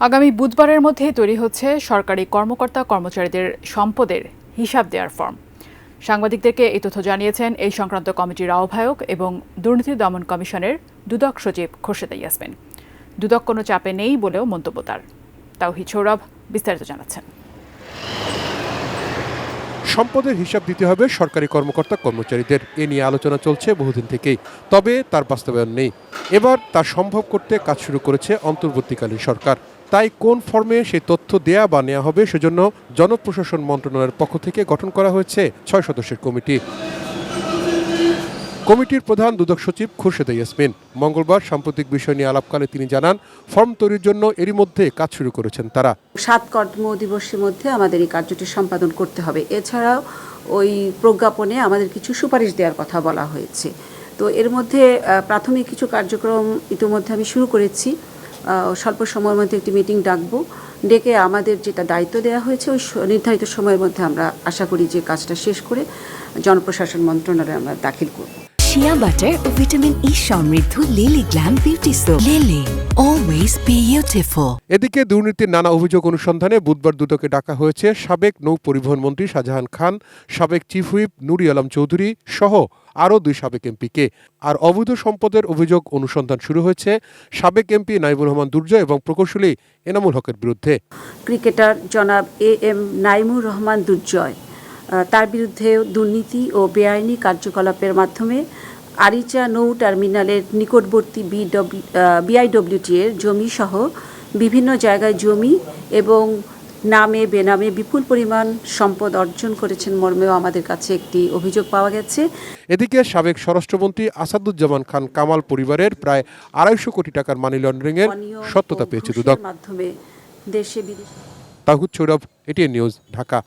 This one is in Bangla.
আগামী বুধবারের মধ্যে তৈরি হচ্ছে সরকারি কর্মকর্তা কর্মচারীদের সম্পদের হিসাব দেওয়ার ফর্ম। সাংবাদিকদেরকে এই তথ্য জানিয়েছেন এই সংক্রান্ত কমিটির আহ্বায়ক এবং দুর্নীতি দমন কমিশনের দুদক সচিব খোরশেদা ইয়াসমিন। দুদক কোনো চাপে নেই বলেও মন্তব্য তার। তাওহিদ সৌরভ বিস্তারিত জানাচ্ছেন। সম্পদের হিসাব দিতে হবে সরকারি কর্মকর্তা কর্মচারীদের, এ নিয়ে আলোচনা চলছে বহুদিন থেকেই, তবে তার বাস্তবায়ন নেই। এবার তা সম্ভব করতে কাজ শুরু করেছে অন্তর্বর্তীকালীন সরকার। তাই কোন ফর্মে সেই তথ্য দেয়া বা নেওয়া হবে সেজন্য জনপ্রশাসন মন্ত্রণালয়ের পক্ষ থেকে গঠন করা হয়েছে 6 সদস্যের কমিটি। কমিটির প্রধান দুদক সচিব খোরশেদা ইয়াসমিন মঙ্গলবার সাম্প্রতিক বিষয় নিয়ে আলাপকালে তিনি জানান, ফর্ম তৈরির জন্য এরই মধ্যে কাজ শুরু করেছেন তারা। 7 কর্মদিবসের মধ্যে আমাদের এই কার্যটি সম্পাদন করতে হবে। এছাড়াও ওই প্রজ্ঞাপনে আমাদের কিছু সুপারিশ দেওয়ার কথা বলা হয়েছে। তো এর মধ্যে প্রাথমিক কিছু কার্যক্রম ইতিমধ্যে আমি শুরু করেছি। স্বল্প সময়ের মধ্যে একটি মিটিং ডাকবো, ডেকে আমাদের যেটা দায়িত্ব দেওয়া হয়েছে ওই নির্ধারিত সময়ের মধ্যে আমরা আশা করি যে কাজটা শেষ করে জনপ্রশাসন মন্ত্রণালয়ে আমরা দাখিল করব। শিয়া বাটার ও ভিটামিন ই সমৃদ্ধ lily glam beauty soap. Lily, always beautiful. এদিকে দুর্নীতির নানা অভিযোগ অনুসন্ধানে বুধবার দুদকে ডাকা হয়েছে সাবেক নৌ পরিবহন মন্ত্রী শাহজাহান খান, সাবেক চিফ হুইপ নুরি আলম চৌধুরী সহ আরও 2 সাবেক এমপিকে। আর অবৈধ সম্পদের অভিযোগ অনুসন্ধান শুরু হয়েছে সাবেক এমপি নাইমুর রহমান দুর্জয় এবং প্রকৌশলী এনামুল হকের বিরুদ্ধে। ক্রিকেটার জনাব এম নাইমুর রহমান দুর্জয়, তার বিরুদ্ধে দুর্নীতি ও বেআইনি কার্যকলাপের মাধ্যমে আরিচা নৌ টার্মিনালের নিকটবর্তী বিআইডব্লিউটি এর জমি সহ বিভিন্ন জায়গায় জমি এবং নামে বেনামে বিপুল পরিমাণ সম্পদ অর্জন করেছেন মর্মেও আমাদের কাছে একটি অভিযোগ পাওয়া গেছে। এদিকে সাবেক স্বরাষ্ট্রমন্ত্রী আসাদুজ্জামান খান কামাল পরিবারের প্রায় 250 কোটি টাকার মানি লন্ডারিং এর সত্যতা পেয়েছে দুদক। মাধ্যমে দেশে বিদেশে। তাহিদ সৌরভ, এটিএন নিউজ, ঢাকা।